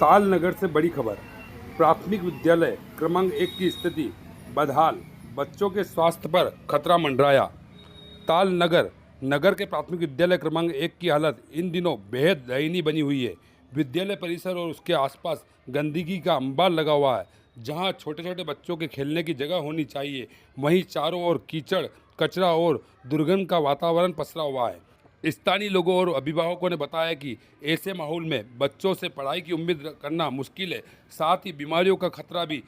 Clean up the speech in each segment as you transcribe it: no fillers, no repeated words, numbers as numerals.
तालनगर से बड़ी खबर। प्राथमिक विद्यालय क्रमांक 1 की स्थिति बदहाल, बच्चों के स्वास्थ्य पर खतरा मंडराया। तालनगर नगर के प्राथमिक विद्यालय क्रमांक 1 की हालत इन दिनों बेहद दयनीय बनी हुई है। विद्यालय परिसर और उसके आसपास गंदगी का अंबार लगा हुआ है। जहां छोटे छोटे बच्चों के खेलने की जगह होनी चाहिए, वहीं चारों ओर कीचड़, कचरा और दुर्गंध का वातावरण पसरा हुआ है। स्थानीय लोगों और अभिभावकों ने बताया कि ऐसे माहौल में बच्चों से पढ़ाई की उम्मीद करना मुश्किल है। साथ ही बीमारियों का खतरा भी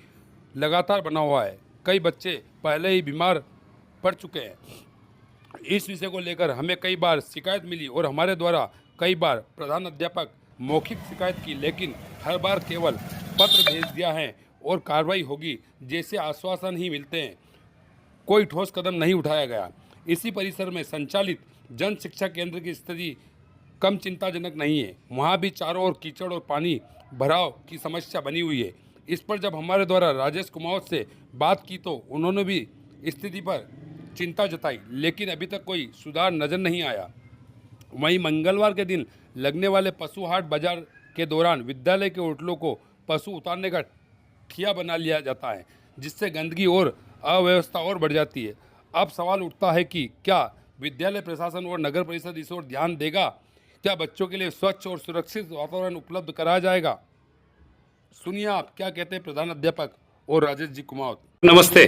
लगातार बना हुआ है। कई बच्चे पहले ही बीमार पड़ चुके हैं। इस विषय को लेकर हमें कई बार शिकायत मिली और हमारे द्वारा कई बार प्रधान अध्यापक मौखिक शिकायत की, लेकिन हर बार केवल पत्र भेज दिया है और कार्रवाई होगी जैसे आश्वासन ही मिलते हैं। कोई ठोस कदम नहीं उठाया गया। इसी परिसर में संचालित जन शिक्षा केंद्र की स्थिति कम चिंताजनक नहीं है। वहाँ भी चारों ओर कीचड़ और पानी भराव की समस्या बनी हुई है। इस पर जब हमारे द्वारा राजेश कुमावत से बात की तो उन्होंने भी स्थिति पर चिंता जताई, लेकिन अभी तक कोई सुधार नजर नहीं आया। वहीं मंगलवार के दिन लगने वाले पशु हाट बाजार के दौरान विद्यालय के होटलों को पशु उतारने का ठिया बना लिया जाता है, जिससे गंदगी और अव्यवस्था और बढ़ जाती है। अब सवाल उठता है कि क्या विद्यालय प्रशासन और नगर परिषद इस ओर ध्यान देगा? क्या बच्चों के लिए स्वच्छ और सुरक्षित वातावरण उपलब्ध कराया जाएगा? सुनिए आप क्या कहते हैं प्रधान अध्यापक और राजेश जी कुमावत। नमस्ते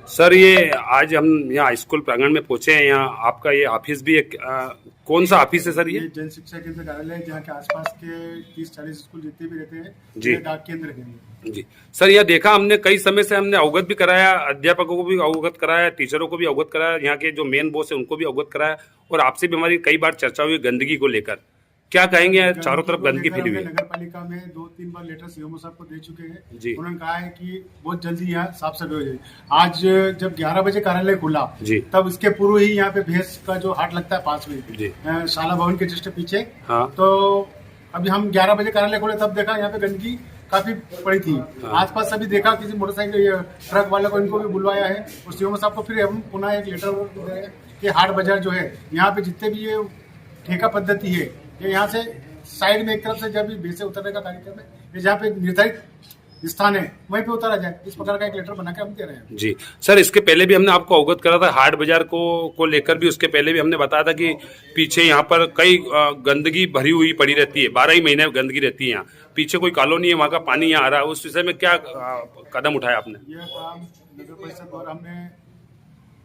सर, ये आज हम यहाँ स्कूल प्रांगण में पहुंचे हैं। यहाँ आपका ये ऑफिस भी एक कौन सा ऑफिस है सर? ये जन शिक्षा केंद्र कार्यालय है, जहाँ के आसपास के 30-40 स्कूल जितने भी रहते हैं जी, डाक केंद्र है जी सर। यह देखा हमने कई समय से, हमने अवगत भी कराया, अध्यापकों को भी अवगत कराया, टीचरों को भी अवगत कराया, यहाँ के जो मेन बॉस है उनको भी अवगत कराया, और आपसे भी हमारी कई बार चर्चा हुई गंदगी को लेकर। क्या कहेंगे? चारों तरफ गंदगी फैली हुई है। नगर पालिका में 2-3 बार लेटर सीएमओ साहब को दे चुके हैं जी। उन्होंने कहा है कि बहुत जल्दी यहाँ साफ सफाई हो जाएगी। आज जब 11 बजे कार्यालय खुला जी, तब इसके पूर्व ही यहाँ पे भैंस का जो हाट लगता है 5 बजे शाला भवन के जस्ट पीछे। हाँ। तो अभी हम 11 बजे कार्यालय खोले तब देखा यहाँ पे गंदगी काफी पड़ी थी। हाँ। आसपास सभी देखा, किसी मोटरसाइकिल ट्रक वाले को इनको भी बुलवाया है और सीएमओ साहब को फिर हम पुनः एक लेटर कि हाट बाजार जो है यहाँ पे जितने भी ये ठेका पद्धति है, ये यहाँ से साइड में एक तरफ से जब भी भैंसे उतरने का कार्यक्रम है, ये जहाँ पे निर्धारित स्थान है वहीं पे उतारा जाए, इस प्रकार का एक लेटर बना के हम दे रहे हैं। जी सर, इसके पहले भी हमने आपको अवगत करा था हाट बाजार को लेकर भी। उसके पहले भी हमने बताया था कि पीछे यहाँ पर कई गंदगी भरी हुई पड़ी रहती है, 12 ही महीने गंदगी रहती है। यहाँ पीछे कोई कॉलोनी है, वहाँ का पानी यहाँ आ रहा है। उस विषय में क्या कदम उठाया आपने? यह काम नगर परिषद द्वारा हमने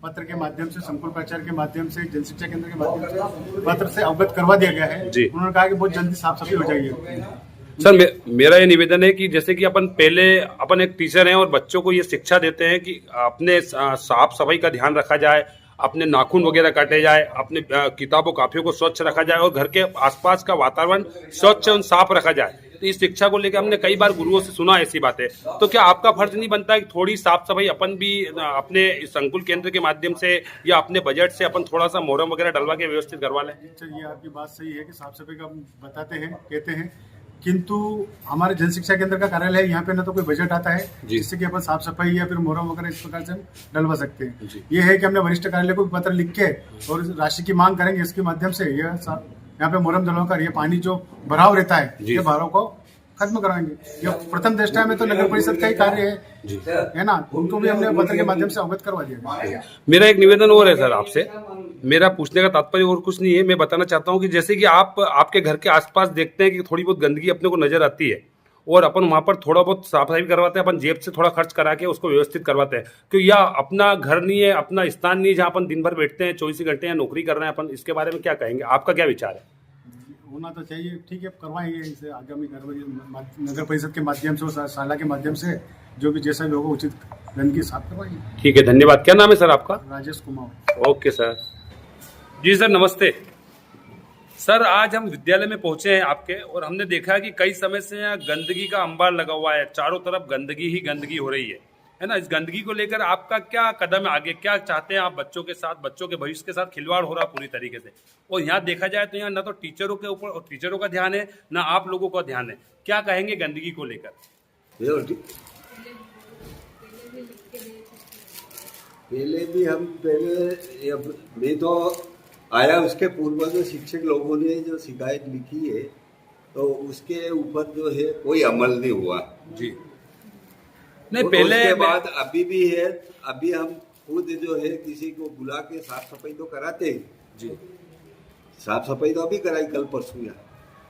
पत्र के माध्यम से, संकुल प्रचार के माध्यम से, जन शिक्षा केंद्र के माध्यम से पत्र से अवगत करवा दिया गया है जी। उन्होंने कहा कि बहुत जल्दी साफ सफाई हो जाएगी। सर मेरा ये निवेदन है कि जैसे कि अपन एक टीचर हैं और बच्चों को ये शिक्षा देते हैं कि अपने साफ सफाई का ध्यान रखा जाए, अपने नाखून वगैरह काटे जाए, अपने किताबों कापियों को स्वच्छ रखा जाए और घर के आसपास का वातावरण स्वच्छ और साफ रखा जाए। तो इस शिक्षा को लेकर हमने कई बार गुरुओं से सुना ऐसी बातें। तो क्या आपका फर्ज नहीं बनता है कि थोड़ी साफ सफाई अपन भी अपने संकुल केंद्र के माध्यम से या अपने बजट से अपन थोड़ा सा मोहरम वगैरह डलवा के व्यवस्थित करवा लें? ये आपकी बात सही है कि साफ सफाई का हम बताते हैं, कहते हैं, किंतु हमारे जन शिक्षा केंद्र का कार्यालय है, यहाँ पे ना तो कोई बजट आता है जिससे कि अपन साफ सफाई या फिर मोहरम वगैरह इस प्रकार से हम डलवा सकते हैं। ये है कि हमने वरिष्ठ कार्यालय को पत्र लिख के और राशि की मांग करेंगे, इसके माध्यम से यह यहाँ पे मोहरम डलवा कर ये पानी जो भराव रहता है, ये भराव को खत्म कराएंगे। ये प्रथम दृष्टया में तो नगर परिषद का ही कार्य है ना, उनको भी हमने पत्र के माध्यम से अवगत करवा दिया। मेरा एक निवेदन और है सर आपसे, मेरा पूछने का तात्पर्य और कुछ नहीं है। मैं बताना चाहता हूँ कि जैसे कि आपके घर के आसपास देखते हैं कि थोड़ी बहुत गंदगी अपने को नजर आती है और अपन वहाँ पर थोड़ा बहुत साफ सफाई करवाते हैं, अपन जेब से थोड़ा खर्च करा के उसको व्यवस्थित करवाते हैं, क्योंकि यह अपना घर नहीं है, अपना स्थान नहीं है जहाँ अपन दिन भर बैठते हैं, 24 घंटे यहाँ नौकरी कर रहे हैं अपन। इसके बारे में क्या कहेंगे? आपका क्या विचार है? होना तो चाहिए, ठीक है, करवाएंगे इसे आगामी नगर परिषद के माध्यम से और शाला के माध्यम से जो भी जैसा भी होगा उचित गंदगी साफ करवाएंगे। ठीक है, धन्यवाद। क्या नाम है सर आपका? राजेश कुमार। Okay sir. जी सर, नमस्ते सर। आज हम विद्यालय में पहुंचे हैं आपके, और हमने देखा कि कई समय से यहाँ गंदगी का अंबार लगा हुआ है। चारों तरफ गंदगी ही गंदगी हो रही है ना। इस गंदगी को लेकर आपका क्या कदम है आगे? क्या चाहते हैं आप? बच्चों के साथ, बच्चों के भविष्य के साथ खिलवाड़ हो रहा पूरी तरीके से। और यहाँ देखा जाए तो यहाँ ना तो टीचरों के ऊपर टीचरों का ध्यान है, ना आप लोगों का ध्यान है। क्या कहेंगे गंदगी को लेकर? मैं तो आया, उसके पूर्व जो शिक्षक लोगों ने जो शिकायत लिखी है तो उसके ऊपर जो है कोई अमल नहीं हुआ जी। नहीं और पहले उसके बाद अभी भी है, अभी हम खुद जो है किसी को बुला के साफ सफाई तो कराते हैं जी। साफ सफाई तो अभी कराई कल परसों यहाँ।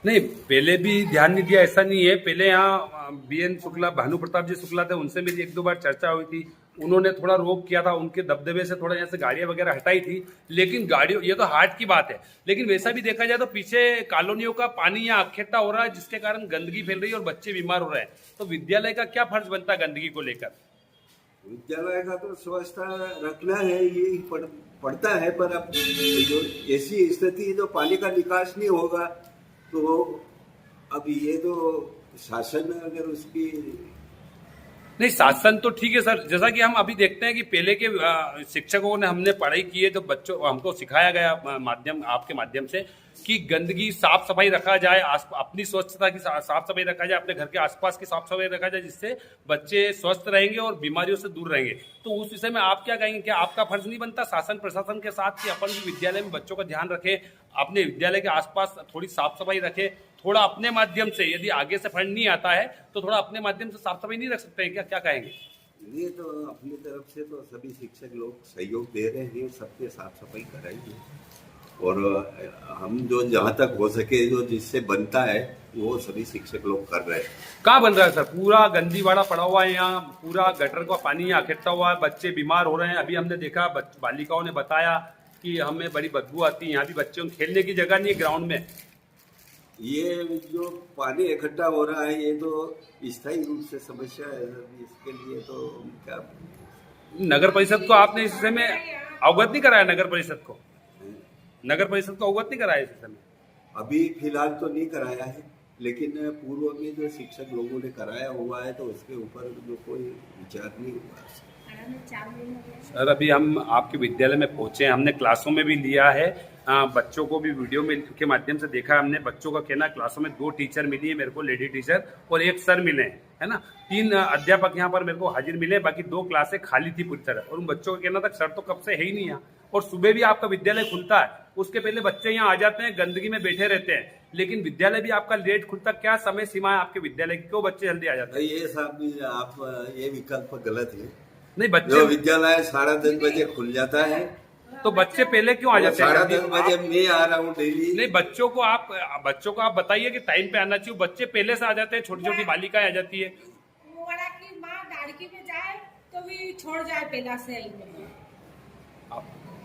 नहीं पहले भी ध्यान नहीं दिया ऐसा नहीं है। पहले यहाँ बीएन शुक्ला, भानु प्रताप जी शुक्ला थे, उनसे मेरी एक दो बार चर्चा हुई थी। उन्होंने थोड़ा रोक किया था, उनके दबदबे से थोड़ा यहाँ से गाड़ियां वगैरह हटाई थी। लेकिन गाड़ियों, ये तो हाट की बात है, लेकिन वैसा भी देखा जाए तो पीछे कॉलोनियों का पानी यहाँ इकट्ठा हो रहा है, जिसके कारण गंदगी फैल रही है और बच्चे बीमार हो रहे हैं। तो विद्यालय का क्या फर्ज बनता है गंदगी को लेकर? विद्यालय का तो स्वच्छता रखना है, ये पड़ता है, पर अब जो ऐसी स्थिति जो पानी का निकास नहीं होगा तो अब ये तो शासन अगर उसकी नहीं, शासन तो ठीक है सर। जैसा कि हम अभी देखते हैं कि पहले के शिक्षकों ने, हमने पढ़ाई की है तो बच्चों हमको सिखाया गया माध्यम, आपके माध्यम से, कि गंदगी साफ सफाई रखा जाए, अपनी स्वच्छता की साफ सफाई रखा जाए, अपने घर के आसपास की साफ सफाई रखा जाए, जिससे बच्चे स्वस्थ रहेंगे और बीमारियों से दूर रहेंगे। तो उस विषय में आप क्या कहेंगे? क्या आपका फर्ज नहीं बनता शासन प्रशासन के साथ कि अपन भी विद्यालय में बच्चों का ध्यान रखें, अपने विद्यालय के आसपास थोड़ी साफ सफाई रखें, थोड़ा अपने माध्यम से, यदि आगे से फंड नहीं आता है तो थोड़ा अपने माध्यम से साफ सफाई नहीं रख सकते हैं क्या? क्या कहेंगे? ये तो अपनी तरफ से तो सभी शिक्षक लोग सहयोग दे रहे हैं, सबके साफ सफाई कराएंगे और हम जो जहाँ तक हो सके जो जिससे बनता है वो सभी शिक्षक लोग कर रहे हैं। कहाँ बन रहा है सर? पूरा गंदीवाड़ा पड़ा हुआ है यहाँ, पूरा गटर का पानी यहाँ इकट्ठा हुआ है, बच्चे बीमार हो रहे हैं। अभी हमने देखा, बालिकाओं ने बताया कि हमें बड़ी बदबू आती है, यहाँ भी बच्चों को खेलने की जगह नहीं है ग्राउंड में। ये जो पानी इकट्ठा हो रहा है ये तो स्थायी रूप से समस्या है, इसके लिए तो क्या नगर परिषद को आपने इस विषय में अवगत नहीं कराया? नगर परिषद को अवगत नहीं कराया इस विषय में? अभी फिलहाल तो नहीं कराया है, लेकिन पूर्व में जो शिक्षक लोगों ने कराया हुआ है तो उसके ऊपर जो कोई विचार नहीं हुआ। सर अभी हम आपके विद्यालय में पहुंचे हैं, हमने क्लासों में भी लिया है, बच्चों को भी वीडियो में के माध्यम से देखा है हमने। बच्चों का कहना, क्लासों में 2 टीचर मिली है मेरे को, लेडी टीचर, और 1 सर मिले हैं, है ना। 3 अध्यापक यहाँ पर मेरे को हाजिर मिले, बाकी 2 क्लासें खाली थी पूरी तरह। और उन बच्चों का कहना था सर तो कब से है ही नहीं यहाँ, और सुबह भी आपका विद्यालय खुलता है, उसके पहले बच्चे यहाँ आ जाते हैं, गंदगी में बैठे रहते हैं। लेकिन विद्यालय भी आपका लेट खुलता, क्या समय सीमा है आपके विद्यालय की? क्यों बच्चे जल्दी आ जाते हैं? ये सब आप ये विकल्प गलत है। नहीं, बच्चे जो विद्यालय 10:30 बजे खुल जाता है तो बच्चे पहले क्यों आ जाते हैं? 10:30 बजे मैं आ रहा हूँ डेली। नहीं, बच्चों को आप बताइए कि टाइम पे आना चाहिए। बच्चे पहले से आ जाते हैं, छोटी छोटी बालिकाएं आ जाती है। बड़ा की माँ गाड़ी में जाए तो भी छोड़ जाए पहला से आई में।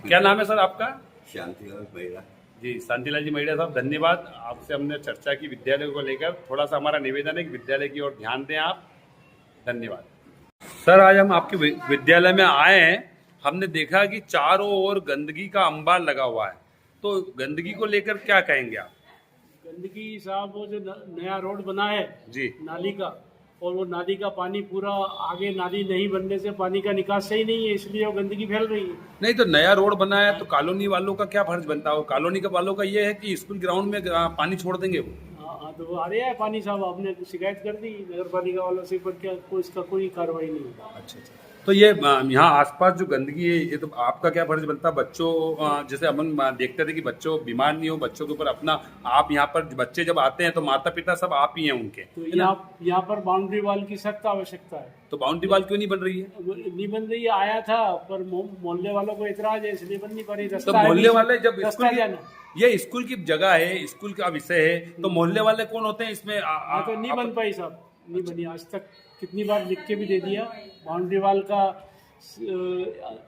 क्या नाम है सर आपका? शांतिलाल महिला जी, शांतिलाल जी महिला साहब, धन्यवाद। आपसे हमने चर्चा की विद्यालय को लेकर। थोड़ा सा हमारा निवेदन है कि विद्यालय की ओर ध्यान दें आप। धन्यवाद सर। आज हम आपके विद्यालय में आए हैं, हमने देखा कि चारों ओर गंदगी का अंबार लगा हुआ है, तो गंदगी को लेकर क्या कहेंगे आप? गंदगी साहब, वो जो नया रोड बना है जी, नाली का, और वो नाली का पानी पूरा आगे, नाली नहीं बनने से पानी का निकास सही नहीं है, इसलिए वो गंदगी फैल रही है। नहीं तो नया रोड बना है तो कॉलोनी वालों का क्या फर्ज बनता है? कॉलोनी के वालों का ये है कि स्कूल ग्राउंड में पानी छोड़ देंगे वो। हाँ, तो वो आ रहा है पानी साहब, आपने शिकायत कर दी नगर पालिका वालों से, पर क्या इसका कोई कार्रवाई नहीं होगा। अच्छा। तो ये यहाँ आसपास जो गंदगी है, ये तो आपका क्या फर्ज बनता है? बच्चों, जैसे अपन देखते थे कि बच्चों बीमार नहीं हो, बच्चों के ऊपर अपना, आप यहाँ पर बच्चे जब आते हैं तो माता पिता सब आप ही हैं उनके, तो यहाँ पर बाउंड्री वॉल की सख्त आवश्यकता है। तो बाउंड्री वॉल क्यों नहीं बन रही है? नहीं बन रही है, आया था, पर मोहल्ले वालों को इतराज है, इसलिए बन नहीं पा रही। तो मोहल्ले वाले जब जाना, ये स्कूल की जगह है, स्कूल का विषय है, तो मोहल्ले वाले कौन होते हैं इसमें? तो नहीं बन पाई साहब, नहीं बनी आज तक। कितनी बार लिख के भी दे दिया, बाउंड्री वॉल का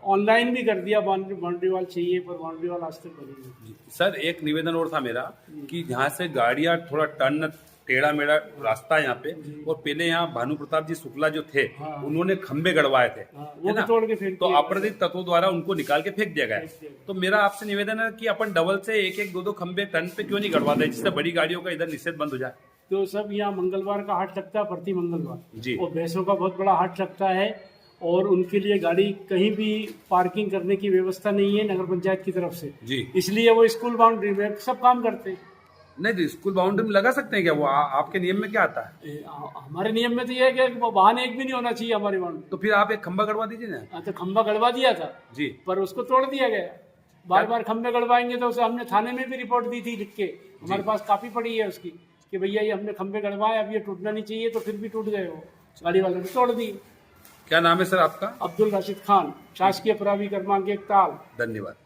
ऑनलाइन भी कर दिया, बाउंड्री वॉल चाहिए, पर बाउंड्री वॉल आज तक बनी नहीं। सर एक निवेदन और था मेरा कि जहाँ से गाड़ियाँ थोड़ा टर्न, टेढ़ा मेढ़ा रास्ता है यहाँ पे, और पहले यहाँ भानु प्रताप जी शुक्ला जो थे, उन्होंने खंबे गड़वाए थे, वो भी तोड़ के फेंक, तो आपराधिक तत्वों द्वारा उनको निकाल के फेंक दिया गया। तो मेरा आपसे निवेदन है कि अपन डबल से 1-1, 2-2 खंबे टर्न पे क्यों नहीं गड़वाते, जिससे बड़ी गाड़ियों का इधर निषेध बंद हो जाए। तो सब यहाँ मंगलवार का हाट लगता है, प्रति मंगलवार जी, और भैंसों का बहुत बड़ा हाट लगता है, और उनके लिए गाड़ी कहीं भी पार्किंग करने की व्यवस्था नहीं है नगर पंचायत की तरफ से जी, इसलिए वो स्कूल बाउंड्री में सब काम करते हैं। नहीं तो स्कूल बाउंड्री में लगा सकते हैं क्या? वो आपके नियम में क्या आता है? हमारे नियम में तो ये है कि वाहन एक भी नहीं होना चाहिए हमारी बाउंड्री। तो फिर आप एक खंबा गड़वा दीजिए ना। तो खंबा गड़वा दिया था जी, पर उसको तोड़ दिया गया। बार बार खंबे गड़वाएंगे तो उसे हमने थाने में भी रिपोर्ट दी थी लिख के, हमारे पास काफी पड़ी है उसकी। कि भैया ये हमने खंभे गड़वाए, अब ये टूटना नहीं चाहिए, तो फिर भी टूट गए वो, गाड़ी वालों ने तोड़ दिए। क्या नाम है सर आपका? अब्दुल राशिद खान, शासकीय पुरावी क्रमांक 1 ताल। धन्यवाद।